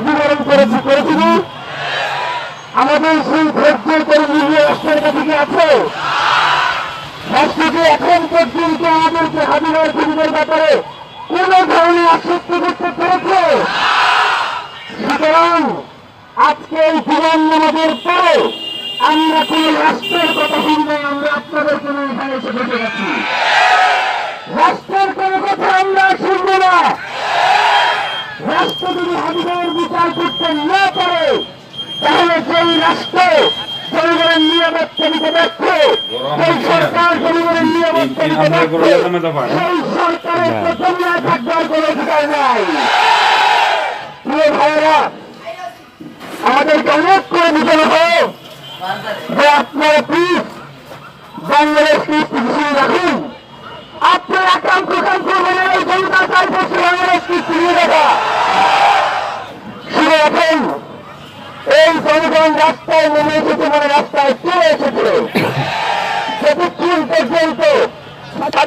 মৃত্যুবরণ করেছি না? আমাদের সেই ধৈর্যের কোনো মূল্য রাষ্ট্রের কাছে কি আছে? রাষ্ট্রকে এখন পর্যন্ত আমাদেরকে হাজিরার জীবনের ব্যাপারে কোন ধরনের আশ্বস্ত করতে পেরেছে? সুতরাং আজকে এই জীবন নামাজের পরে আমরা কোন রাষ্ট্রের কথা শুনবো, আমরা আপনাদের কোন এখানে এসে বসে গেছি। রাষ্ট্রের কোন কথা আমরা শুনব না। রাষ্ট্র যদি হাজিরার বিচার করতে না পারে তাহলে সেই রাষ্ট্র জনগণের নিরাপত্তা দিতে ব্যর্থ, সেই সরকার জনগণের নিরাপত্তা দিতে ব্যর্থ, সেই সরকারের প্রচন্ডায় থাকবার কোন অধিকার নাই। প্রিয় ভাইয়েরা, আমাদেরকে অনেক করে বোঝানো হয় যে আপনারা প্লিজ বাংলাদেশকে স্থিতিশীল রাখুন। আপনারা কাম প্রকাম করবেন না, এই জনতা চাইতেছে বাংলাদেশকে ফিরিয়ে দেখা। শুনে রাখেন, এই জনগণ রাস্তায় নেমে এসেছে, মানে রাস্তায় চলে এসেছে। যতক্ষণ পর্যন্ত